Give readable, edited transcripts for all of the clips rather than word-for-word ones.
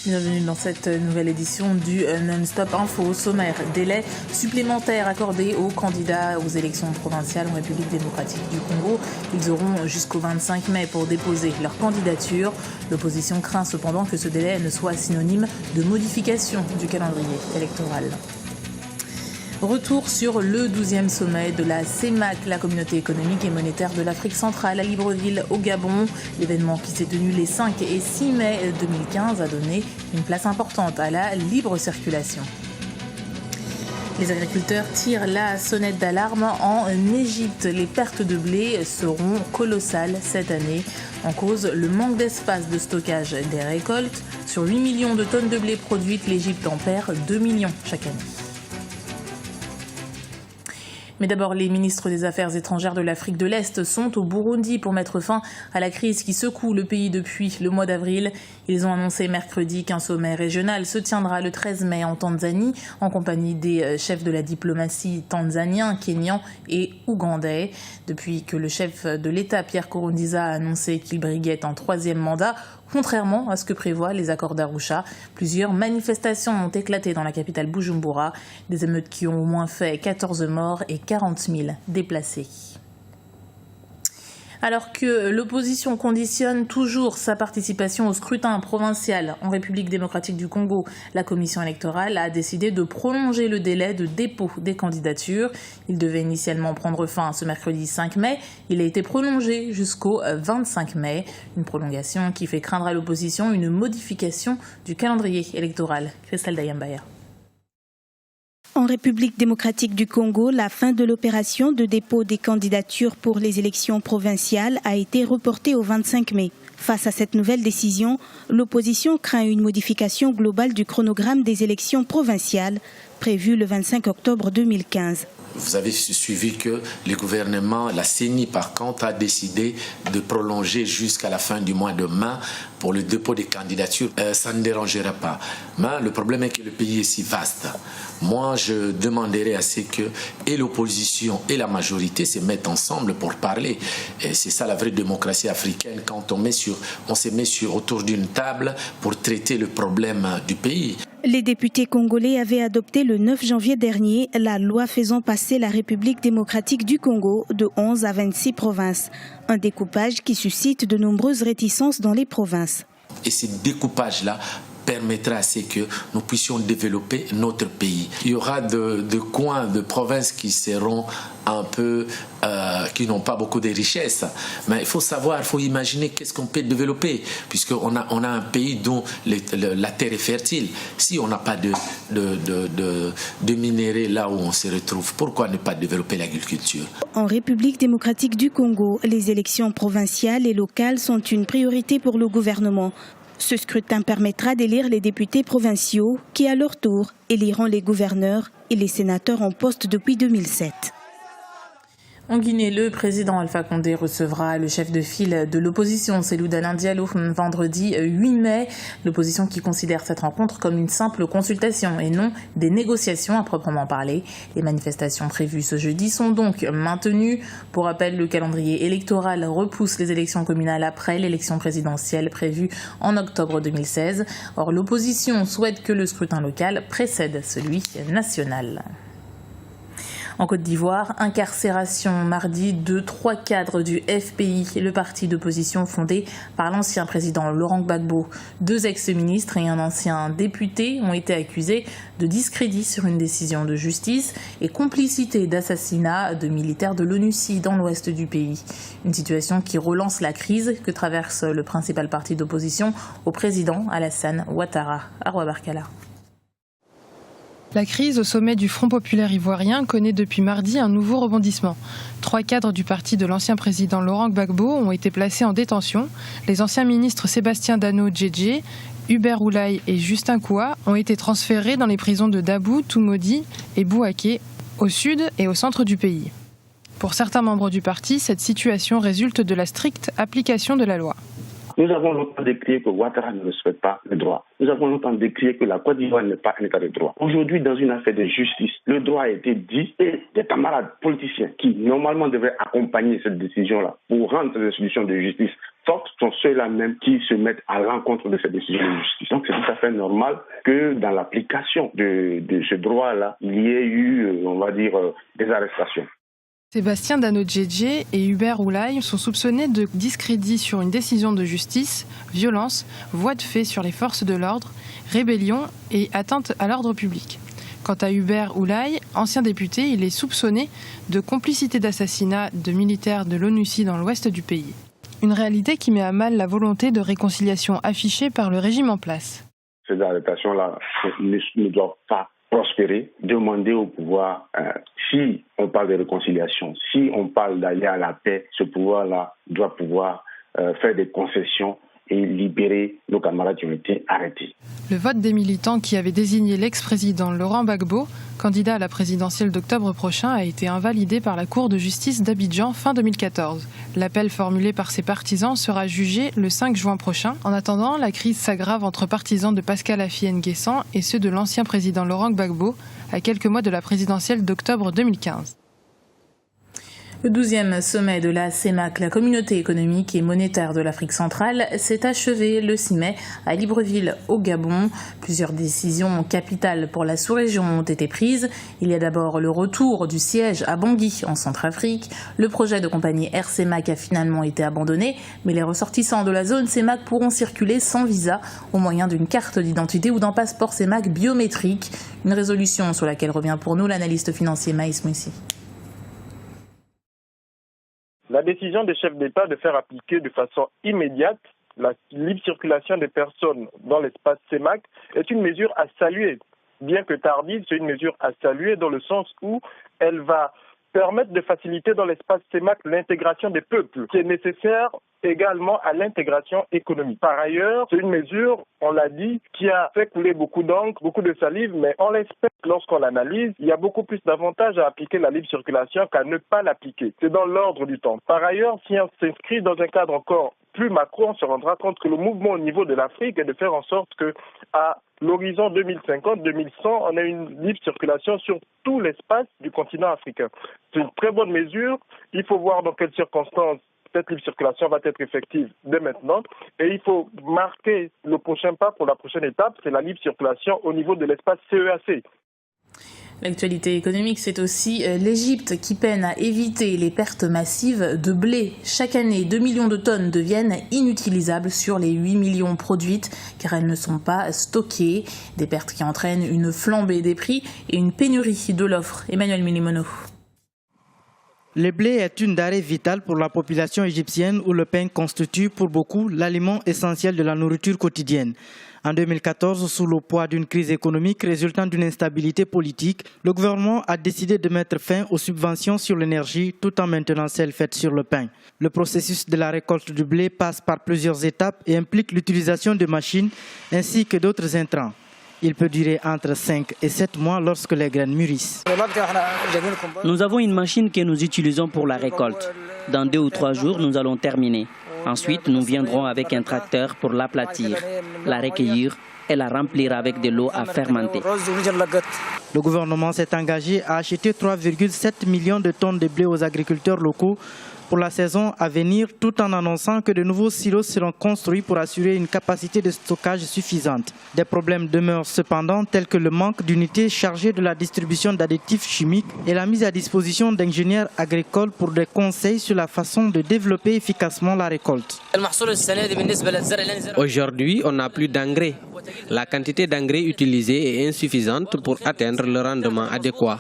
Bienvenue dans cette nouvelle édition du Non-Stop Info. Au sommaire, délai supplémentaire accordé aux candidats aux élections provinciales en République démocratique du Congo. Ils auront jusqu'au 25 mai pour déposer leur candidature. L'opposition craint cependant que ce délai ne soit synonyme de modification du calendrier électoral. Retour sur le 12e sommet de la CEMAC, la communauté économique et monétaire de l'Afrique centrale à Libreville au Gabon. L'événement qui s'est tenu les 5 et 6 mai 2015 a donné une place importante à la libre circulation. Les agriculteurs tirent la sonnette d'alarme en Égypte. Les pertes de blé seront colossales cette année. En cause, le manque d'espace de stockage des récoltes. Sur 8 millions de tonnes de blé produites, l'Égypte en perd 2 millions chaque année. Mais d'abord, les ministres des Affaires étrangères de l'Afrique de l'Est sont au Burundi pour mettre fin à la crise qui secoue le pays depuis le mois d'avril. Ils ont annoncé mercredi qu'un sommet régional se tiendra le 13 mai en Tanzanie en compagnie des chefs de la diplomatie tanzanien, kényan et ougandais. Depuis que le chef de l'État, Pierre Nkurunziza, a annoncé qu'il briguait un 3e mandat, contrairement à ce que prévoient les accords d'Arusha, plusieurs manifestations ont éclaté dans la capitale Bujumbura, des émeutes qui ont au moins fait 14 morts et 40 000 déplacés. Alors que l'opposition conditionne toujours sa participation au scrutin provincial en République démocratique du Congo, la commission électorale a décidé de prolonger le délai de dépôt des candidatures. Il devait initialement prendre fin ce mercredi 5 mai. Il a été prolongé jusqu'au 25 mai. Une prolongation qui fait craindre à l'opposition une modification du calendrier électoral. Christelle Dayambaya. En République démocratique du Congo, la fin de l'opération de dépôt des candidatures pour les élections provinciales a été reportée au 25 mai. Face à cette nouvelle décision, l'opposition craint une modification globale du chronogramme des élections provinciales prévues le 25 octobre 2015. Vous avez suivi que le gouvernement, la CENI par contre, a décidé de prolonger jusqu'à la fin du mois de mai pour le dépôt des candidatures. Ça ne dérangera pas. Mais le problème est que le pays est si vaste. Moi, je demanderais à ce que et l'opposition et la majorité se mettent ensemble pour parler. Et c'est ça la vraie démocratie africaine, quand on se met autour d'une table pour traiter le problème du pays. Les députés congolais avaient adopté le 9 janvier dernier la loi faisant passer la République démocratique du Congo de 11 à 26 provinces. Un découpage qui suscite de nombreuses réticences dans les provinces. Et ce découpage-là permettra à ce que nous puissions développer notre pays. Il y aura de coins, de provinces qui seront un peu, qui n'ont pas beaucoup de richesses. Mais il faut savoir, il faut imaginer qu'est-ce qu'on peut développer, puisqu'on a un pays dont la terre est fertile. Si on n'a pas de minerais là où on se retrouve, pourquoi ne pas développer l'agriculture? En République démocratique du Congo, les élections provinciales et locales sont une priorité pour le gouvernement. Ce scrutin permettra d'élire les députés provinciaux qui, à leur tour, éliront les gouverneurs et les sénateurs en poste depuis 2007. En Guinée, le président Alpha Condé recevra le chef de file de l'opposition, Cellou Dalein Diallo, vendredi 8 mai. L'opposition qui considère cette rencontre comme une simple consultation et non des négociations à proprement parler. Les manifestations prévues ce jeudi sont donc maintenues. Pour rappel, le calendrier électoral repousse les élections communales après l'élection présidentielle prévue en octobre 2016. Or, l'opposition souhaite que le scrutin local précède celui national. En Côte d'Ivoire, incarcération mardi de 3 cadres du FPI, le parti d'opposition fondé par l'ancien président Laurent Gbagbo. 2 ex-ministres et un ancien député ont été accusés de discrédit sur une décision de justice et complicité d'assassinat de militaires de l'ONUCI dans l'ouest du pays. Une situation qui relance la crise que traverse le principal parti d'opposition au président Alassane Ouattara. Arwa Barkala. La crise au sommet du Front populaire ivoirien connaît depuis mardi un nouveau rebondissement. 3 cadres du parti de l'ancien président Laurent Gbagbo ont été placés en détention. Les anciens ministres Sébastien Dano-Djedje, Hubert Oulaye et Justin Koua ont été transférés dans les prisons de Dabou, Toumodi et Bouaké, au sud et au centre du pays. Pour certains membres du parti, cette situation résulte de la stricte application de la loi. Nous avons longtemps décrié que Ouattara ne respecte pas le droit. Nous avons longtemps décrié que la Côte d'Ivoire n'est pas un état de droit. Aujourd'hui, dans une affaire de justice, le droit a été dit et des camarades politiciens qui, normalement, devraient accompagner cette décision-là pour rendre cette institution de justice fortes sont ceux-là même qui se mettent à l'encontre de cette décision de justice. Donc c'est tout à fait normal que dans l'application de ce droit-là, il y ait eu, on va dire, des arrestations. Sébastien Dano-Djedje et Hubert Oulaye sont soupçonnés de discrédit sur une décision de justice, violence, voie de fait sur les forces de l'ordre, rébellion et atteinte à l'ordre public. Quant à Hubert Oulaye, ancien député, il est soupçonné de complicité d'assassinat de militaires de l'ONUCI dans l'ouest du pays. Une réalité qui met à mal la volonté de réconciliation affichée par le régime en place. Ces arrestations-là ne doivent pas prospérer, demander au pouvoir, si on parle de réconciliation, si on parle d'aller à la paix, ce pouvoir-là doit pouvoir faire des concessions et libérer nos camarades qui ont été arrêtés. Le vote des militants qui avaient désigné l'ex-président Laurent Gbagbo, candidat à la présidentielle d'octobre prochain, a été invalidé par la Cour de justice d'Abidjan fin 2014. L'appel formulé par ses partisans sera jugé le 5 juin prochain. En attendant, la crise s'aggrave entre partisans de Pascal Affi-N'Guessan et ceux de l'ancien président Laurent Gbagbo, à quelques mois de la présidentielle d'octobre 2015. Le 12e sommet de la CEMAC, la communauté économique et monétaire de l'Afrique centrale, s'est achevé le 6 mai à Libreville, au Gabon. Plusieurs décisions capitales pour la sous-région ont été prises. Il y a d'abord le retour du siège à Bangui, en Centrafrique. Le projet de compagnie Air CEMAC a finalement été abandonné, mais les ressortissants de la zone CEMAC pourront circuler sans visa au moyen d'une carte d'identité ou d'un passeport CEMAC biométrique. Une résolution sur laquelle revient pour nous l'analyste financier Maïs Moussi. La décision des chefs d'État de faire appliquer de façon immédiate la libre circulation des personnes dans l'espace CEMAC est une mesure à saluer. Bien que tardive, c'est une mesure à saluer dans le sens où elle va permettre de faciliter dans l'espace CEMAC l'intégration des peuples, qui est nécessaire également à l'intégration économique. Par ailleurs, c'est une mesure, on l'a dit, qui a fait couler beaucoup d'encre, beaucoup de salive, mais on l'espère lorsqu'on l'analyse, il y a beaucoup plus d'avantages à appliquer la libre circulation qu'à ne pas l'appliquer. C'est dans l'ordre du temps. Par ailleurs, si on s'inscrit dans un cadre encore plus macro, on se rendra compte que le mouvement au niveau de l'Afrique est de faire en sorte que à l'horizon 2050-2100, on a une libre circulation sur tout l'espace du continent africain. C'est une très bonne mesure. Il faut voir dans quelles circonstances cette libre circulation va être effective dès maintenant. Et il faut marquer le prochain pas pour la prochaine étape, c'est la libre circulation au niveau de l'espace CEAC. L'actualité économique, c'est aussi l'Égypte qui peine à éviter les pertes massives de blé. Chaque année, 2 millions de tonnes deviennent inutilisables sur les 8 millions produites car elles ne sont pas stockées. Des pertes qui entraînent une flambée des prix et une pénurie de l'offre. Emmanuel Milimono. Le blé est une denrée vitale pour la population égyptienne où le pain constitue pour beaucoup l'aliment essentiel de la nourriture quotidienne. En 2014, sous le poids d'une crise économique résultant d'une instabilité politique, le gouvernement a décidé de mettre fin aux subventions sur l'énergie tout en maintenant celles faites sur le pain. Le processus de la récolte du blé passe par plusieurs étapes et implique l'utilisation de machines ainsi que d'autres intrants. Il peut durer entre 5 et 7 mois lorsque les graines mûrissent. Nous avons une machine que nous utilisons pour la récolte. Dans 2 ou 3 jours, nous allons terminer. Ensuite, nous viendrons avec un tracteur pour l'aplatir, la recueillir et la remplir avec de l'eau à fermenter. Le gouvernement s'est engagé à acheter 3,7 millions de tonnes de blé aux agriculteurs locaux pour la saison à venir, tout en annonçant que de nouveaux silos seront construits pour assurer une capacité de stockage suffisante. Des problèmes demeurent cependant, tels que le manque d'unités chargées de la distribution d'additifs chimiques et la mise à disposition d'ingénieurs agricoles pour des conseils sur la façon de développer efficacement la récolte. Aujourd'hui, on n'a plus d'engrais. La quantité d'engrais utilisée est insuffisante pour atteindre le rendement adéquat.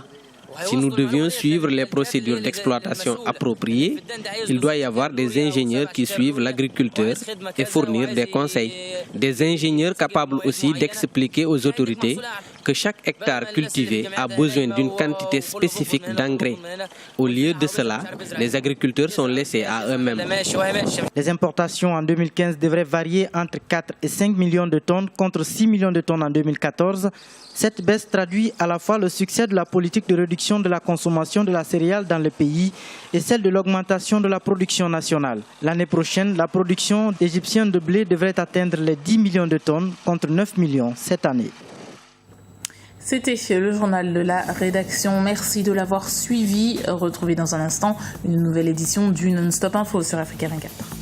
Si nous devions suivre les procédures d'exploitation appropriées, il doit y avoir des ingénieurs qui suivent l'agriculteur et fournir des conseils. Des ingénieurs capables aussi d'expliquer aux autorités que chaque hectare cultivé a besoin d'une quantité spécifique d'engrais. Au lieu de cela, les agriculteurs sont laissés à eux-mêmes. Les importations en 2015 devraient varier entre 4 et 5 millions de tonnes contre 6 millions de tonnes en 2014. Cette baisse traduit à la fois le succès de la politique de réduction de la consommation de la céréale dans le pays et celle de l'augmentation de la production nationale. L'année prochaine, la production égyptienne de blé devrait atteindre les 10 millions de tonnes contre 9 millions cette année. C'était le journal de la rédaction. Merci de l'avoir suivi. Retrouvez dans un instant une nouvelle édition du Non-Stop Info sur Africa 24.